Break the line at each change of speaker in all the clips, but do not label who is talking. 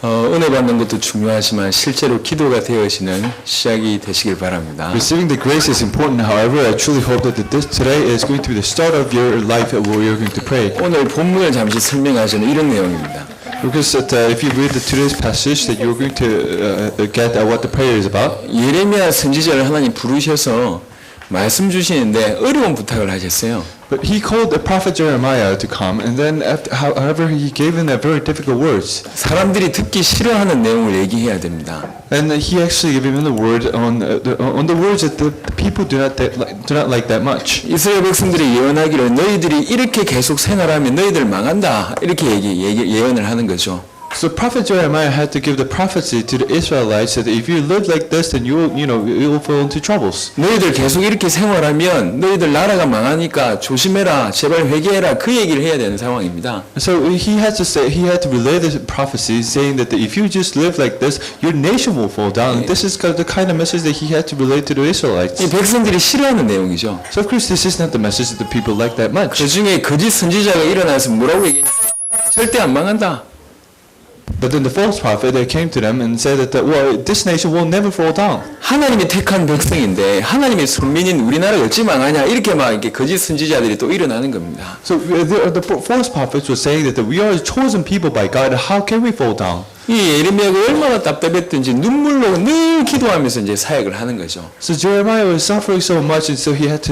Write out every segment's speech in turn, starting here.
은혜 받는 것도 중요하지만 실제로 기도가 되어지는 시작이 되시길 바랍니다.
Receiving the grace is important. However, I truly hope that today is going to be the start of your life where you're going to pray.
오늘 본문을 잠시 설명하시는 이런 내용입니다.
Because if you read today's passage, that you're going to get what the prayer is about.
예레미야 선지자를 하나님 부르셔서 말씀 주시는데 어려운 부탁을 하셨어요.
But he called the prophet Jeremiah to come, and then however he gave him very difficult words.
사람들이 듣기 싫어하는 내용을 얘기해야 됩니다.
And he actually gave him the word on the words that the people do not like that much.
이스라엘 백성들이 예언하기를 너희들이 이렇게 계속 생활하면 너희들 망한다 이렇게 예언을 하는 거죠.
So prophet Jeremiah had to give the prophecy to the Israelites that if you live like this, then you will fall into troubles.
너희들 계속 이렇게 생활하면 너희들 나라가 망하니까 조심해라, 제발 회개해라 그 얘기를 해야 되는 상황입니다.
So he had to relay this prophecy, saying that if you just live like this, your nation will fall down. And this is the kind of message that he had to relay to the Israelites.
이 백성들이 싫어하는 내용이죠.
So of course, this is not the message that the people like that much.
그 중에 거짓 선지자가 일어나서 뭐라고 얘기했냐? 절대 안 망한다.
But then the false prophet they came to them and said that well, this nation will never fall down.
하나님이 택한 백성인데 하나님의 손민인 우리나라가 어찌 망하냐 이렇게 막 이렇게 거짓 선지자들이 또 일어나는 겁니다.
So the false prophets were saying that we are chosen people by God. How can we fall down?
이 예레미야가 얼마나 답답했든지 눈물로 늘 기도하면서 이제 사역을 하는 거죠.
So Jeremiah was suffering so much, and so he had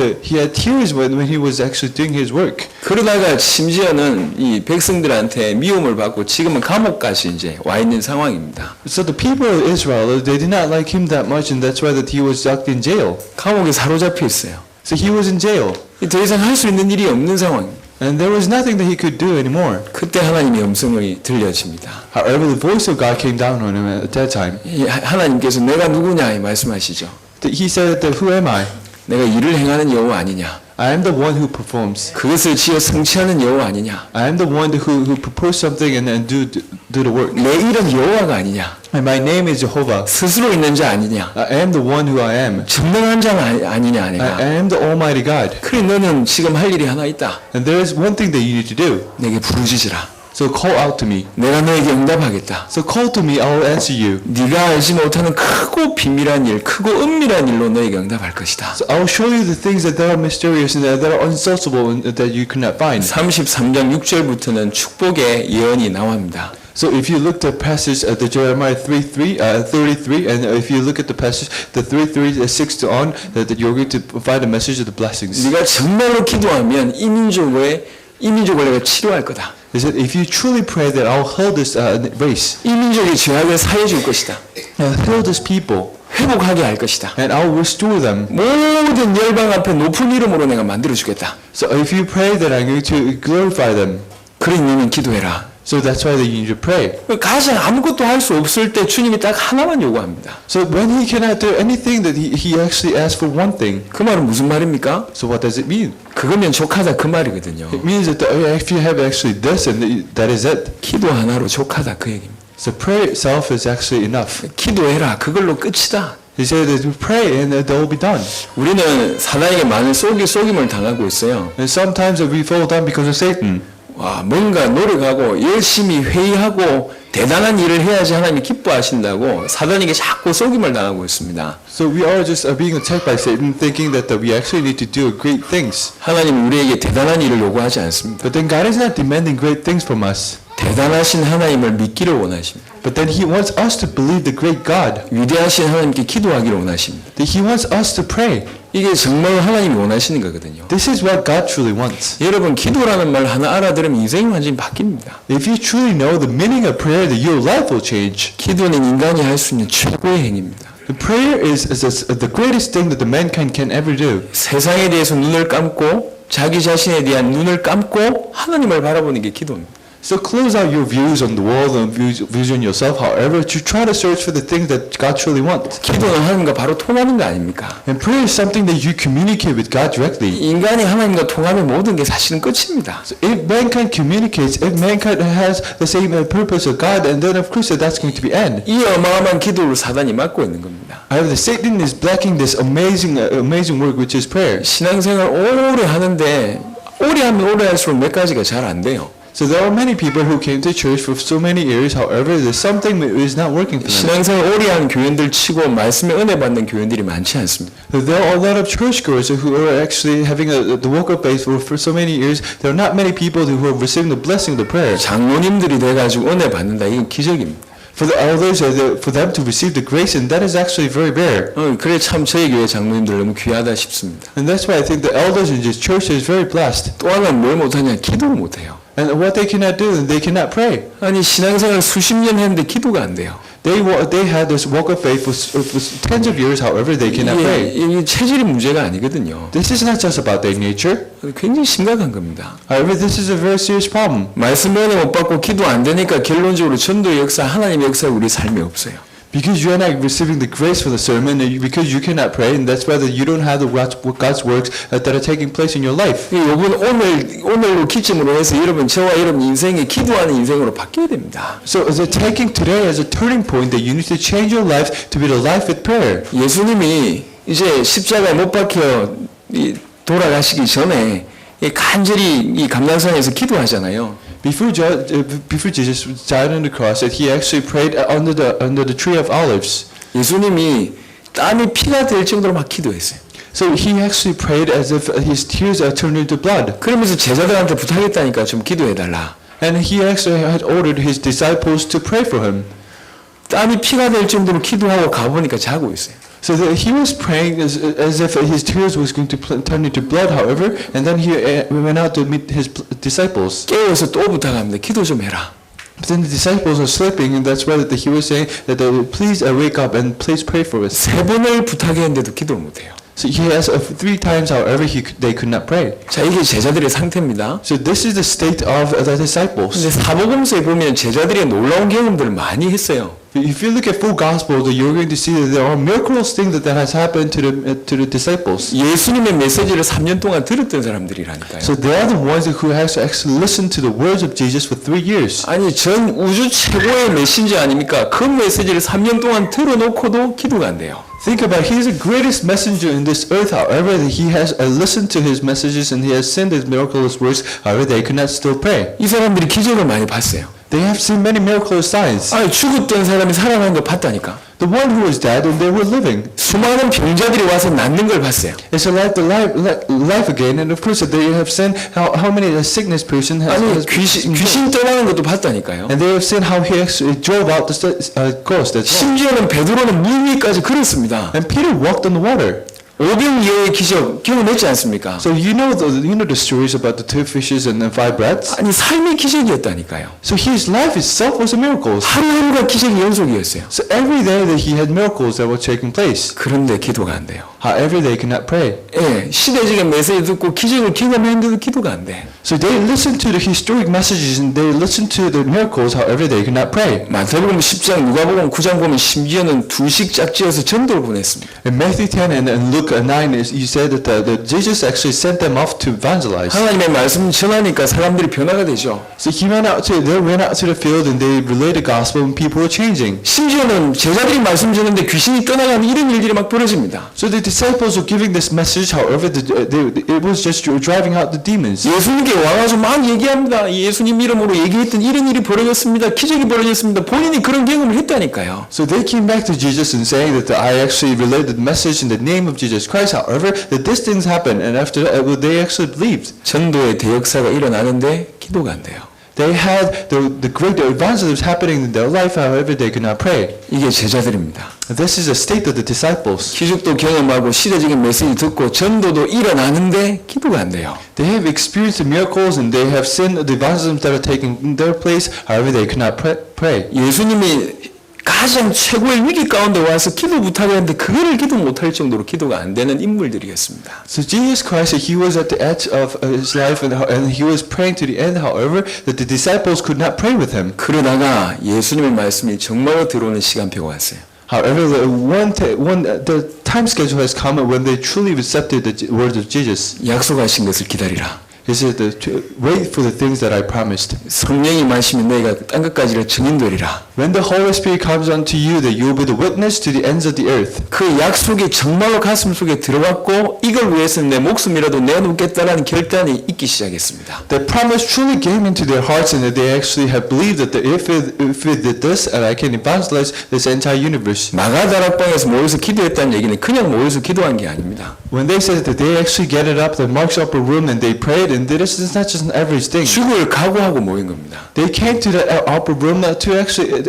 tears when he was actually doing his work.
그러다가 심지어는 이 백성들한테 미움을 받고 지금은 감옥까지 이제 와 있는 상황입니다.
So the people of Israel, they did not like him that much, and that's why that he was locked in jail.
감옥에 사로잡혀 있어요.
So he was in jail,
더 이상 할 수 있는 일이 없는 상황입니다.
and there was nothing that he could do anymore.
그때 하나님의 음성이 들려집니다.
However, the voice of God came down on him at that time.
하나님께서 내가 누구냐 말씀하시죠.
He said that who am I?
내가 일을 행하는 여호와 아니냐.
I am the one who performs.
그것을 지어 성취하는 여호와 아니냐.
I am the one who propose something and do the work.
내 이름 여호와가 아니냐.
And my name is Jehovah.
스스로 있는 자 아니냐.
I am the one who I am.
전능한 자 아니냐 내가.
I am the Almighty God.
그래 너는 지금 할 일이 하나 있다.
And there is one thing that you need to do.
내게 부르짖으라.
So call out to me.
내가 너에게 응답하겠다.
So call to me, I will answer you.
네가 알지 못하는 크고 비밀한 일, 크고 은밀한 일로 너에게 응답할 것이다.
So I will show you the things that are mysterious and that are unsearchable and that you could not find.
33장 6절부터는 축복의 예언이 나옵니다.
So if you look at the passage at the Jeremiah 33, and if you look at the passage, the 6 to on, that you're going to find a message of the blessings.
네가 정말로 기도하면 이 민족을 내가 치료할 거다.
He said, if you truly pray that I'll heal this race,
이 민족의 죄악을 사해 줄 것이다.
I'll heal this people,
회복하게 할 것이다.
and I'll restore them.
모든 열방 앞에 높은 이름으로 내가 만들어 주겠다.
So if you pray that I'm going to glorify them,
그러니 너는 기도해라.
so that's why that you need to pray.
가장 아무것도 할 수 없을 때 주님이 딱 하나만 요구합니다.
So when he cannot do anything, that he actually asks for one thing.
그 말은 무슨 말입니까?
So what does it mean?
그거면 족하다 그 말이거든요.
It means that if you have actually this, and that is it.
기도 하나로 족하다 그 얘기입니다.
So prayer itself is actually enough.
기도해라 그걸로 끝이다.
He said that you pray and that will be done.
우리는 사단에게 많은 속임을 당하고 있어요.
And sometimes we fall down because of Satan.
와, 뭔가 노력하고 열심히 회의하고 대단한 일을 해야지 하나님이 기뻐하신다고 사단에게 자꾸 속임을 당하고 있습니다.
So we are just being attacked by Satan, thinking that we actually need to do great things.
하나님은 우리에게 대단한 일을 요구하지 않습니다.
But then God is not demanding great things from us.
대단하신 하나님을 믿기를 원하십니다.
But then He wants us to believe the great God.
위대하신 하나님께 기도하기를 원하십니다.
That He wants us to pray.
이게 정말 하나님이 원하시는 거거든요.
This is what God truly wants.
여러분 기도라는 말 하나 알아들으면 인생이 완전히 바뀝니다.
If you truly know the meaning of prayer, that your life will change.
기도는 인간이 할 수 있는 최고의 행위입니다.
The prayer is the greatest thing that the mankind can ever do.
세상에 대해서 눈을 감고 자기 자신에 대한 눈을 감고 하나님을 바라보는 게 기도입니다.
So close out your views on the world and views on yourself, however, to try to search for the things that God truly wants.
기도는 하나님과 바로 통하는 거 아닙니까?
And prayer is something that you communicate with God directly.
인간이 하나님과 통하면 모든 게 사실은 끝입니다.
So if mankind communicates, if mankind has the same purpose of God, and then of course that's going to be end.
이 어마어마한 기도를 사단이 막고 있는 겁니다.
However, Satan is blocking this amazing work which is prayer.
신앙생활 오래 하는데 오래 하면 오래 할수록 몇 가지가 잘 안 돼요.
So there are many people who came to church for so many years. However, there's something that is not working for them.
신앙생활 오래 한 교인들 치고 말씀에 은혜 받는 교인들이 많지 않습니다.
There are a lot of churchgoers who are actually having the walk of faith for so many years. There are not many people who are receiving the blessing of the prayer.
장로님들이 돼가지고 은혜 받는다. 이건 기적입니다.
For the elders, for them to receive the grace, and that is actually very rare.
그래 참 저희 교회 장로님들 너무 귀하다 싶습니다.
And that's why I think the elders in this church is very blessed.
또 하나는 뭘 못하냐? 기도를 못해요.
And what they cannot do, they cannot pray.
아니 신앙생활 수십 년 했는데 기도가 안 돼요.
They had this walk of faith for tens of years. However, they cannot pray.
이게 체질이 문제가 아니거든요.
This is not just about their nature.
굉장히 심각한 겁니다.
However, this is a very serious problem.
말씀 은혜 못 받고 기도 안 되니까 결론적으로 전도의 역사, 하나님의 역사 우리 삶에 없어요.
Because you are not receiving the grace for the sermon, and because you cannot pray, and that's why you don't have the God's works that are taking place in your life.
이번 오늘로 기점으로 해서 여러분 저와 여러분 인생이 기도하는 인생으로 바뀌어야 됩니다.
So taking today as a turning point that you need to change your life to be the life with prayer.
예수님이 이제 십자가에 못 박혀 돌아가시기 전에 간절히 이 감람산에서 기도하잖아요.
Before Jesus died on the cross, that he actually prayed under the tree of olives.
예수님이 땀이 피가 될 정도로 막 기도했어요.
So he actually prayed as if his tears are turned into blood.
그러면서 제자들한테 부탁했다니까 좀 기도해달라.
And he actually had ordered his disciples to pray for him.
땀이 피가 될 정도로 기도하고 가보니까 자고 있어요.
So he was praying as if his tears was going to turn into blood, however, and then he went out to meet his disciples.
깨워서 또 부탁합니다. 기도 좀 해라.
But then the disciples are sleeping, and that's why he was saying that please wake up and please pray for us.
세 번을 부탁했는데도 기도를 못해요.
So he asked 3 times, however, they could not pray.
자, 이게 제자들의 상태입니다.
So this is the state of the disciples.
근데 사복음서에 보면 제자들이 놀라운 경험들을 많이 했어요.
If you look at full gospel, you're going to see that there are miraculous things that has happened to the disciples.
예수님의 메시지를 3년 동안 들었던 사람들이라니까요.
So they are the ones who has actually listened to the words of Jesus for 3 years.
아니 전 우주 최고의 메신저 아닙니까? 그 메시지를 3년 동안 들어놓고도 기도가 안 돼요.
Think about it, he is the greatest messenger in this earth. However, he has listened to his messages and he has sent his miraculous words. However, they could not still pray.
이 사람들이 기적을 많이 봤어요.
They have seen many miraculous signs.
아니 죽었던 사람이 살아난 거 봤다니까.
The one who was dead and they were living.
수많은 병자들이 와서 낫는 걸 봤어요.
It's like the life again, and of course they have seen how many sickness person has.
아니 귀신 떠나는 것도 봤다니까요.
And they have seen how he actually drove out the ghost as well.
심지어는 베드로는 물 위까지 걸었습니다.
And Peter walked on the water.
오병이어의 기적 경험했지 않습니까?
So you know the stories about the 2 fishes and the 5 breads.
아니 삶의 기적이었다니까요.
So his life itself was a miracle.
하루하루가 기적의 연속이었어요.
So every day that he had miracles that were taking place.
그런데 기도가 안 돼요.
However, they could not pray.
예, 시대적인 메시지 듣고 기적을 경험했는데도 기도가 안 돼.
So they listened to the historic messages and they listened to the miracles. However, they could not pray.
마태복음 10장, 누가복음 9장 보면 심지어는 2씩 짝지어서 전도를 보냈습니다.
In Matthew 10 and Luke 9, you said that Jesus actually sent them off to evangelize.
하나님의 말씀 전하니까 사람들이 변화가 되죠.
So they went out to the field and they relayed the gospel and people were changing.
심지어는 제자들이 말씀 전하는데 귀신이 떠나가는 이런 일들이 막 벌어집니다.
So the disciples were giving this message. However, it was just driving out the demons.
예수님께 와가지고 막 얘기합니다. 예수님 이름으로 얘기했던 이런 일이 벌어졌습니다. 기적이 벌어졌습니다. 본인이 그런 경험을 했다니까요.
So they came back to Jesus and saying that I actually relayed the message in the name of Jesus Christ. However, that these things happened, and after that, they actually believed.
전도의 대역사가 일어나는데 기도가 안 돼요.
They had the great evangelism happening in their life. However, they could not pray.
이게 제자들입니다.
This is the state of the disciples.
기적도 경험하고 시대적인 메시지 듣고 전도도 일어나는데 기도가 안 돼요.
They have experienced the miracles and they have seen the evangelism that are taking their place. However, they could not pray.
예수님이 가장 최고의 위기 가운데 와서 기도 부탁했는데 그거를 기도 못할 정도로 기도가 안 되는 인물들이었습니다.
So Jesus Christ, he was at the edge of his life and he was praying to the end. However, that the disciples could not pray with him.
그러다가 예수님의 말씀이 정말로 들어오는 시간표가 왔어요.
However, the time schedule has come when they truly accepted the words of Jesus.
약속하신 것을 기다리라.
He said, "Wait for the things that I promised."
성령이 마시면 너희가 땅 끝까지를 증인되리라.
When the Holy Spirit comes unto you, that you will be the witness to the ends of the earth.
그 약속이 정말로 가슴 속에 들어왔고 이걸 위해서는 내 목숨이라도 내놓겠다라는 결단이 있기 시작했습니다.
The promise truly came into their hearts, and that they actually have believed that if we did this, and I can evangelize this entire universe.
마가다락방에서 모여서 기도했다는 얘기는 그냥 모여서 기도한 게 아닙니다.
When they said that they actually gathered up the Mark's upper room and they prayed, and this is not just an average thing.
죽을 각오하고 모인 겁니다.
They came to the upper room to actually,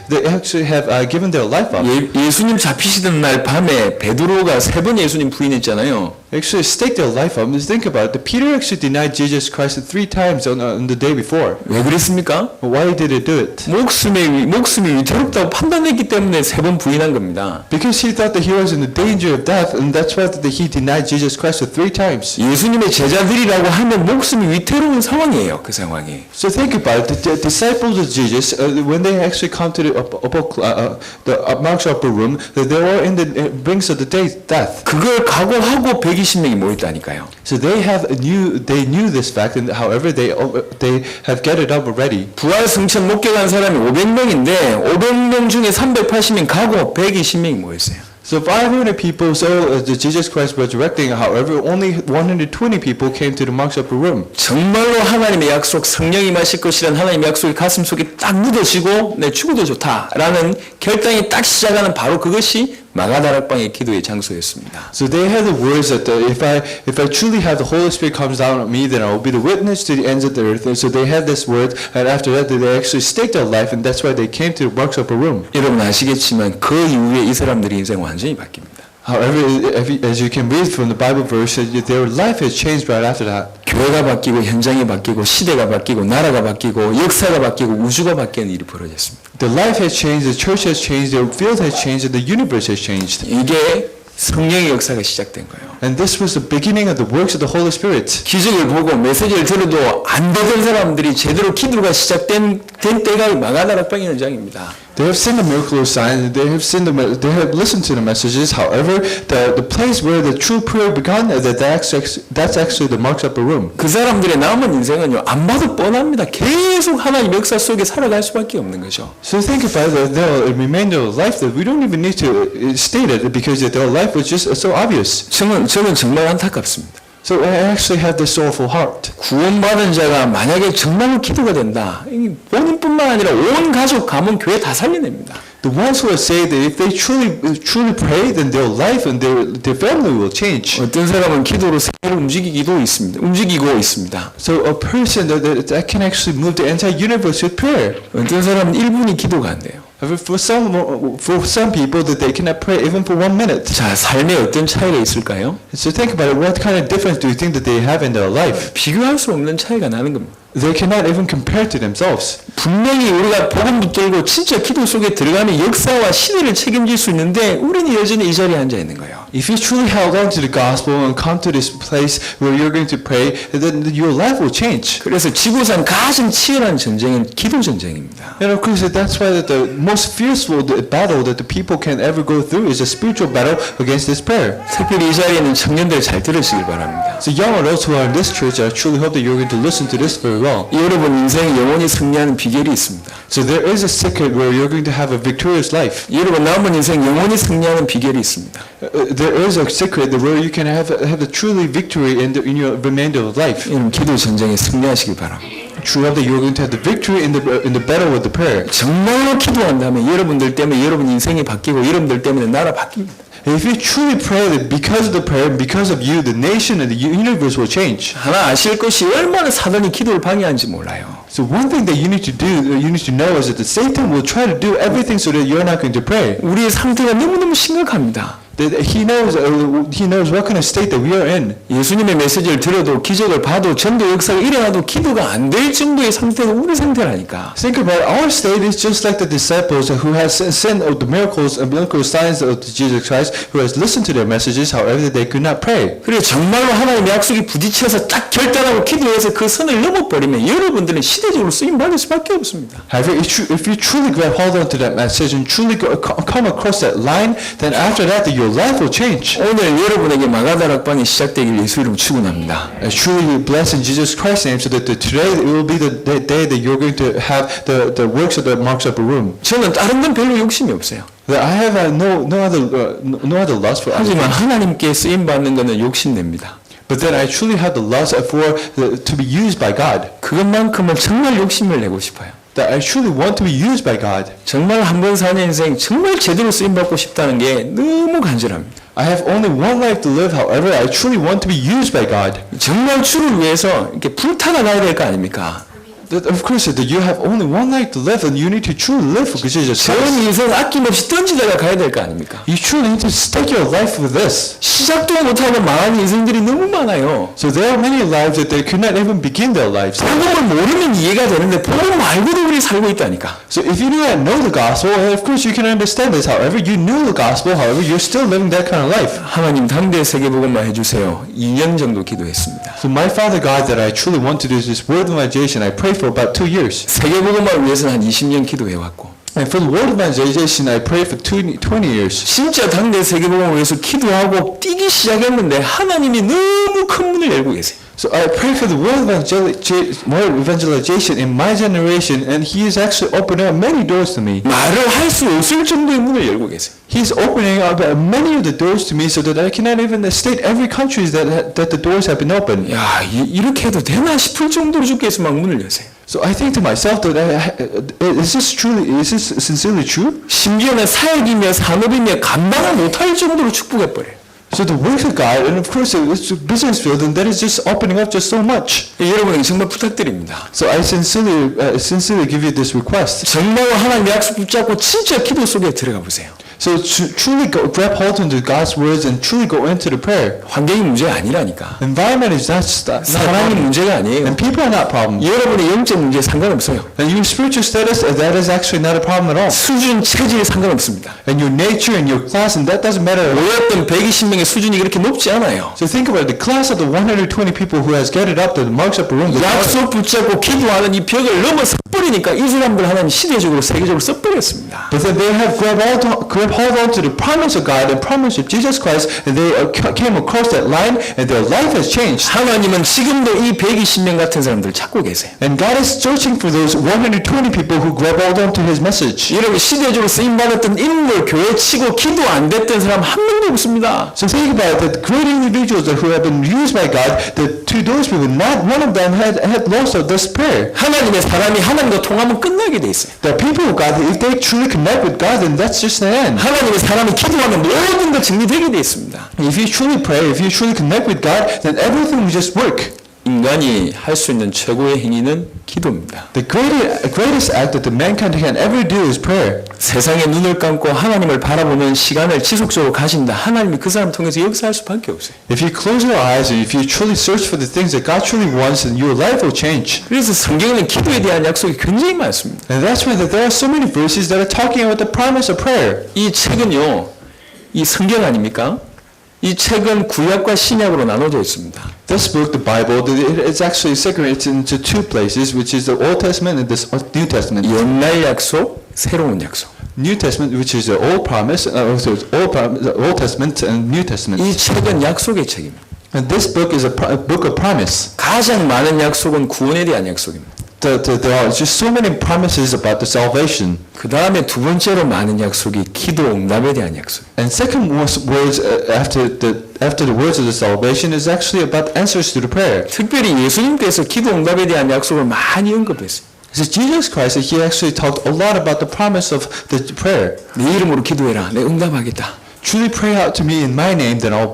they actually have given their life up.
예수님 잡히시던 날 밤에 베드로가 3번 예수님 부인했잖아요.
Actually stake their life up. Just think about it. Peter actually denied Jesus Christ 3 times on the day before.
왜 그랬습니까?
Why did he do it?
목숨이 위태롭다고 판단했기 때문에 3번 부인한 겁니다.
Because he thought that he was in the danger of death, and that's why that he denied Jesus Christ 3 times.
예수님의 제자들이라고 하면 목숨이 위태로운 상황이에요. 그 상황이.
So think about it. The disciples of Jesus, when they actually come to the Mark's upper room, they were in the brink of the death.
그걸 각오하고 120명이 모였다니까요.
So they knew this fact, and however they have gathered up already.
부활 승천 목격한 사람이 500명인데 500명 중에 380명 가고 120명이 모였어요.
So 500 people saw Jesus Christ resurrecting. However, only 120 people came to the Mark's upper room.
정말로 하나님의 약속, 성령이 마실 것이란 하나님의 약속이 가슴속에 딱 묻어지고 내 죽어도 좋다라는 결단이 딱 시작하는 바로 그것이 마가다락방의 기도의 장소였습니다.
So they had the words that if I truly have the Holy Spirit comes down on me, then I will be the witness to the ends of the earth. And so they had this word, and after that they actually staked their life, and that's why they came to the Mark's upper room.
여러분 아시겠지만 그 이후에 이 사람들의 인생 완전히 바뀝니다.
However, as you can read from the Bible verse, their life has changed right after that.
교회가 바뀌고 현장이 바뀌고 시대가 바뀌고 나라가 바뀌고 역사가 바뀌고 우주가 바뀌는 일이 벌어졌습니다.
The life has changed, the church has changed, the field has changed, and the universe has changed.
이게 성령의 역사가 시작된 거예요.
And this was the beginning of the works of the Holy Spirit.
기적을 보고 메시지를 들어도 안 되던 사람들이 제대로 기도가 시작된 때가 마가다락방의 현장입니다.
They have seen the miracle of signs. They have listened to the messages. However, the place where the true prayer began, that's actually the Mark's upper room.
그 사람들의 남은 인생은요 안 봐도 뻔합니다. 계속 하나님 역사 속에 살아갈 수밖에 없는 거죠.
So think about the remainder of life that we don't even need to state it because their life was just so obvious.
저는 정말 안타깝습니다.
So I actually have this sorrowful heart.
구원받은 자가 만약에 정말로 기도가 된다. 본인뿐만 아니라 온 가족, 가문, 교회 다 살려냅니다.
The ones who are saved, if they truly pray, then their life and their family will change.
어떤 사람은 기도로 세계를 움직이고 있습니다.
So a person that can actually move the entire universe with prayer.
어떤 사람은 1분이 기도가 안 돼요.
For some people that they cannot pray even for 1 minute.
자, 삶에 어떤 차이가 있을까요?
So think about it. What kind of difference do you think that they have in their life?
비교할 수 없는 차이가 나는 겁니다.
They cannot even compare to themselves.
분명히 우리가 복음 붙들고 진짜 기도 속에 들어가면 역사와 시대를 책임질 수 있는데 우리는 여전히 이 자리에 앉아 있는 거예요.
If you truly held on to the gospel and come to this place where you're going to pray, then your life will change.
그래서 지구상 가장 치열한 전쟁은 기도 전쟁입니다.
And of course, that's why that the most fierce battle that the people can ever go through is a spiritual battle against this prayer.
특별히 이 자리에 있는 청년들 잘 들으시길 바랍니다.
So young adults who are in this church, I truly hope that you're going to listen to this very well.
여러분 인생이 영원히 승리하는 비결이 있습니다.
So there is a secret where you're going to have a victorious life.
여러분 남은 인생 영원히 승리하는 비결이 있습니다.
There is a secret where you can have a truly victory in your remainder of life.
여러분 기도 전쟁에 승리하시길 바랍니다.
True that you're going to have the victory in the battle with the prayer.
정말로 기도한다면 여러분들 때문에 여러분 인생이 바뀌고 여러분들 때문에 나라 바뀝니다.
If you truly pray that because of the prayer, because of you, the nation and the universe will change.
하나 아실 것이 얼마나 사단이 기도를 방해하는지 몰라요.
So one thing that you need to know is that the Satan will try to do everything so that you're not going to pray.
우리의 상태가 너무너무 심각합니다.
That he knows what kind of state that we are in.
예수님의 메시지를 들어도 기적을 봐도 전도 역사가 일어나도 기도가 안 될 정도의 상태가 우리 상태라니까.
Think about it. Our state is just like the disciples who has seen the miracle signs of Jesus Christ, who has listened to their messages, however they could not pray.
그래 정말로 하나님의 약속이 부딪혀서 딱 결단하고 기도해서 그 선을 넘어버리면 여러분들은 시대적으로 쓰임 받을 수밖에 없습니다.
However, if you truly grab hold on to that message and truly come across that line, then after that your your life will change.
오늘 여러분에게 마가다락방이 시작되길 예수 이름 축원합니다.
Truly you bless in Jesus Christ's name so that today it will be the day that you're going to have the works of the marks upper room.
저는 다른 건 별로 욕심이 없어요.
That I have no other lust for other
하지만
things.
하나님께 쓰임 받는 것은 욕심냅니다.
But then I truly have the lust to be used by God.
그것만큼은 정말 욕심을 내고 싶어요.
That I truly want to be used by God.
정말 한 번 사는 인생 정말 제대로 쓰임 받고 싶다는 게 너무 간절합니다.
I have only one life to live. However, I truly want to be used by God.
정말 주를 위해서 이렇게 불타다 가야 될 거 아닙니까?
That, of course, that you have only one life to live, and you need to truly live for Jesus
전
Christ.
인생 아낌없이 던지다가 가야 될 거 아닙니까?
You truly need to stake your life for this.
시작도 못하고 망한 인생들이 너무 많아요.
So there are many lives that they could not even begin their lives.
복음을 모르면 이해가 되는데 복음 말고도 우리 살고 있다니까.
So if you do not know the gospel, of course you can understand this. However, you knew the gospel, however, you're still living that kind of life.
하나님 당대 세계복음만 해주세요. 2년 정도 기도했습니다.
So my Father God, that I truly want to do this word evangelization, I prayed for about 2 years.
세계복음을 위해서는 한 20년 기도해왔고
And for the word evangelization, I prayed for 20 years.
진짜 당대 세계복음을 위해서 기도하고 뛰기 시작했는데 하나님이 너무 큰 문을 열고 계세요.
So I prayed for the word evangelization in my generation, and He is actually opening up many doors to me.
말을 할 수 없을 정도의 문을 열고 계세요.
He's opening up many of the doors to me so that I cannot even state every country that the doors have been opened.
야, 이렇게 해도 되나 싶을 정도로 주께서 막 문을 여세요.
So I think to myself that is this sincerely true?
심지어는 사역이며 산업이며 감당을 못할 정도로 축복해버려요.
So the works of God, and of course it's a business field, and that is just opening up just so much.
여러분에게 정말 부탁드립니다.
So I sincerely give you this request.
정말 하나님의 약속 붙잡고 진짜 기도 속에 들어가 보세요.
So truly grab hold into God's words and truly go into the prayer.
환경이 문제가 아니라니까.
Environment is not
사람이 문제가 아니에요.
and people are not problem.
여러분의 영적 문제에 상관없어요.
And your spiritual status, that is actually not a problem at all.
수준, 체질에 상관없습니다.
And your nature and your class, and that doesn't matter at all.
모였던 120명의 수준이 그렇게 높지 않아요.
So think about it. The class of the 120 people who has gathered up to the marks upper room.
약속 붙잡고 기도하는 이 벽을 넘어서 버리니까 이 사람들 하나님 시대적으로 세계적으로 써버렸습니다.
But then they have grabbed hold on to the promise of God and promise of Jesus Christ, and they came across that line, and their life has changed.
하나님은 지금도 이 120명 같은 사람들 찾고 계세요.
And God is searching for those 120 people who grab hold on to His message.
여러분 시대적으로 쓰임받았던 인물, 교회 치고 기도 안 됐던 사람 한 명도 없습니다.
So think about it, the great individuals who have been used by God, to those people, not one of them had lost of this prayer.
하나님의 사람이 하나님과 통하면 끝나게 돼 있어요.
The people of God, if they truly connect with God, then that's just the end.
하나님의 사람이 기도하면 모든 것 정리되게 돼 있습니다.
If you truly pray, if you truly connect with God, then everything will just work.
인간이 할 수 있는 최고의 행위는 기도입니다.
The greatest act that the mankind can ever do is prayer.
세상에 눈을 감고 하나님을 바라보는 시간을 지속적으로 가진다. 하나님이 그 사람 통해서 역사할 수밖에 없어요.
If you close your eyes and if you truly search for the things that God truly wants, then your life will change.
그래서 성경에는 기도에 대한 약속이 굉장히 많습니다.
And that's why there are so many verses that are talking about the promise of prayer.
이 책은요, 이 성경 아닙니까? 이 책은 구약과 신약으로 나눠져 있습니다.
This book, the Bible, it's actually segregated into two places, which is the Old Testament and the New Testament.
옛날 약속, 새로운 약속.
New Testament, which is the Old Promise, Old Testament and New Testament.
이 책은 약속의 책입니다.
And this book is a book of promise.
가장 많은 약속은 구원에 대한 약속입니다.
There are just so many promises about the salvation.
그 다음에 두 번째로 많은 약속이 기도 응답에 대한 약속.
And second words after the words of the salvation is actually about answers to the prayer.
특별히 예수님께서 기도 응답에 대한 약속을 많이 언급했어요.
So Jesus Christ, He actually talked a lot about the promise of the prayer.
내 이름으로 기도해라. 내 응답하겠다.
Truly pray out to me in my name, then I'll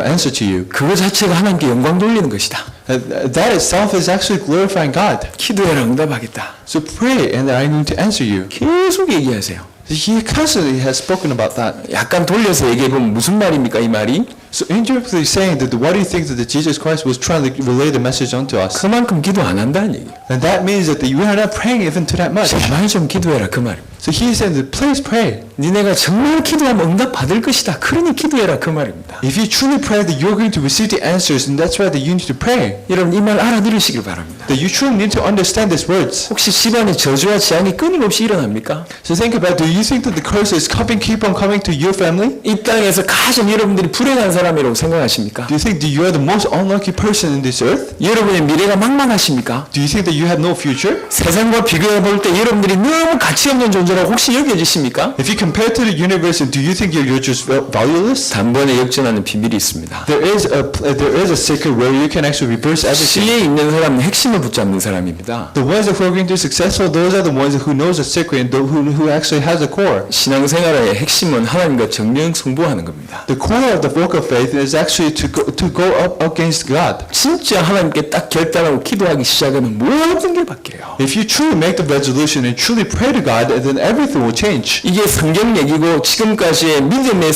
answer to you.
그거 자체가 하나님께 영광 돌리는 것이다.
That itself is actually glorifying God.
기도해라. 응답하겠다.
So pray and I'm going to answer you.
계속 얘기하세요.
He constantly has spoken about that.
약간 돌려서 얘기해보면 무슨 말입니까 이 말이?
So indirectly saying that what do you think that Jesus Christ was trying to relay the message onto us?
그만큼 기도 안 한다는 얘기예요.
And that means that we are not praying even to that much.
제발 좀 기도해라 그 말입니다.
So he said, please pray.
니네가 정말 기도하면 응답 받을 것이다. 그러니 기도해라 그 말입니다.
If you truly pray, that you're going to receive the answers, and that's why that you need to pray.
여러분 이 말 알아들으시길 바랍니다.
That you truly need to understand these words.
혹시 집안에 저주와 재앙이 끊임없이 일어납니까?
So think about, do you think that the curses keep on coming to your family?
이 땅에서 가장 여러분들이 불행한 사람이라고 생각하십니까?
Do you think that you are the most unlucky person in this earth?
여러분의 미래가 망망하십니까?
Do you think that you have no future?
세상과 비교해 볼 때 여러분들이 너무 가치 없는 존재라고 혹시 여겨지십니까?
If you compare to the universe, do you think you're just valueless?
단번에 역전하는 비밀이 있습니다.
There is a secret where you can actually reverse everything.
지혜에 있는 사람은 핵심을 붙잡는 사람입니다.
The ones who are going to be successful, those are the ones who knows the secret and who actually has the core.
신앙생활의 핵심은 하나님과 정령 승부하는 겁니다.
The core of the walk of faith is actually to go up against God.
진짜 하나님께 딱 결단하고 기도하기 시작하면 모든 게 바뀌어요.
If you truly make the resolution and truly pray to God, then everything will change.
이게 성경 얘기고 지금까지의 믿음의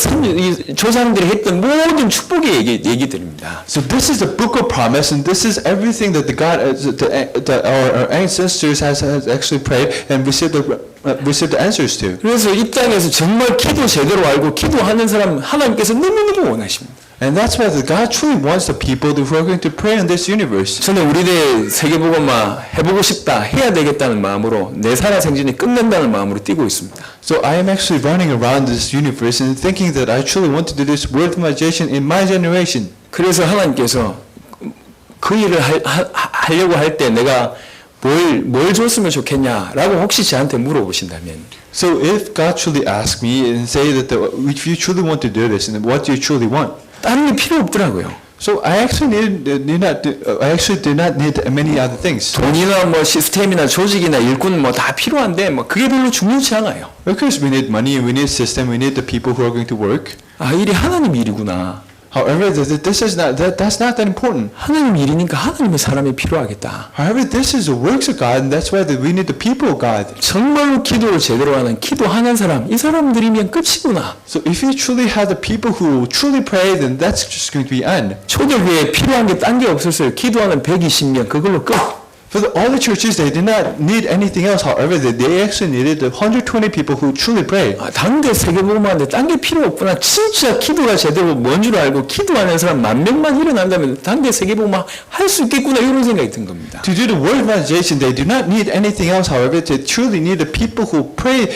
조상들이 했던 모든 축복의 얘기들입니다.
So this is the book of promise, and this is everything that our ancestors has actually prayed and received the answers to.
그래서 이 땅에서 정말 기도 제대로 알고 기도하는 사람 하나님께서 너무너무 원하십니다.
And that's why God truly wants the people who are going to pray in this universe.
저는 우리들 세계복음화 해보고 싶다, 해야 되겠다는 마음으로 내 살아생전이 끝낸다는 마음으로 뛰고 있습니다.
So I am actually running around this universe and thinking that I truly want to do this world evangelization in my generation.
그래서 하나님께서 그 일을 하려고 할 때 내가 뭘 줬으면 좋겠냐라고 혹시 저한테 물어보신다면
So if God truly asks me and say that if you truly want to do this, and what do you truly want?
다른 게 필요 없더라고요.
So I actually did not need many other things.
돈이나 뭐 시스템이나 조직이나 일꾼 뭐 다 필요한데 뭐 그게 별로 중요치 않아요.
Because we need money, we need system, we need the people who are going to work.
아, 일이 하나님 일이구나.
However, that's not that important.
하나님 일이니까 하나님의 사람이 필요하겠다.
However, this is the works of God, and that's why we need the people of God.
정말로 기도를 제대로 하는 기도하는 사람, 이 사람들이면 끝이구나.
So if you truly have the people who truly pray, then that's just going to be end.
초대교회에 필요한 게 딴 게 없었어요. 기도하는 120명 그걸로 끝.
For all the churches, they did not need anything else. However, they actually needed the 120 people who truly pray.
아, 당대 세계복음화인데 딴 게 필요 없구나. 진짜 기도가 제대로 뭔 줄 알고 기도하는 사람 10,000만 일어난다면 당대 세계복음화 할 수 있겠구나 이런 생각이 든 겁니다.
To do the word evangelization, they do not need anything else. However, they truly need the people who pray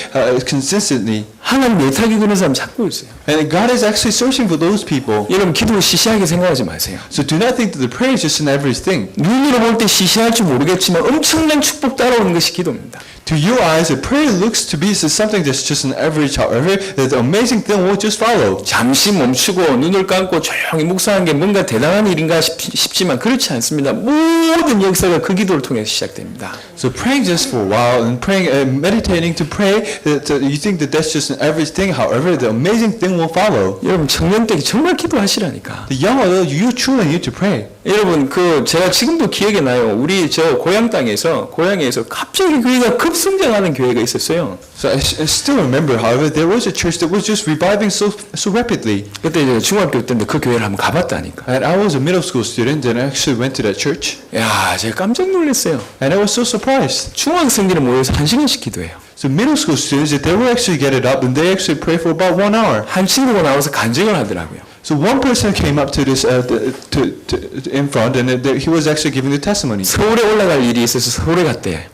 consistently.
하나님 애타게 그런 사람 찾고 있어요.
And God is actually searching for those people.
여러분 기도를 시시하게 생각하지 마세요.
So do not think that the prayer is just an everything.
눈으로 볼 때 시시할 줄 모르겠지만 엄청난 축복 따라오는 것이 기도입니다.
To your eyes, the prayer looks to be something that's just an average. However, the amazing thing will just follow.
잠시 멈추고 눈을 감고 조용히 묵상하는 게 뭔가 대단한 일인가 싶지만 그렇지 않습니다. 모든 역사가 그 기도를 통해서 시작됩니다.
So praying just for a while and praying, meditating to pray, you think that that's just an average thing. However, the amazing thing will follow.
여러분 청년 때 정말 기도하시라니까.
The young adult, you truly need to pray.
여러분 제가 지금도 기억이 나요. 우리 저 고향 땅에서 고향에서 갑자기 교회가 급성장하는 교회가 있었어요.
So I still remember, however, there was a church that was just reviving so rapidly.
그때 이제 중학교 때인데 그 교회를 한번 가봤다니까.
And I was a middle school student and I actually went to that church.
야, 제가 깜짝 놀랐어요.
And I was so surprised.
중학생들이 모여서 1시간씩 기도해요.
So middle school students, they will actually get it up and they actually pray for about 1 hour.
한 친구가 나와서 간증을 하더라고요.
So one person came up to this in front and he was actually giving the testimony.
서울에 올라갈 일이 있어서 서울에 갔대.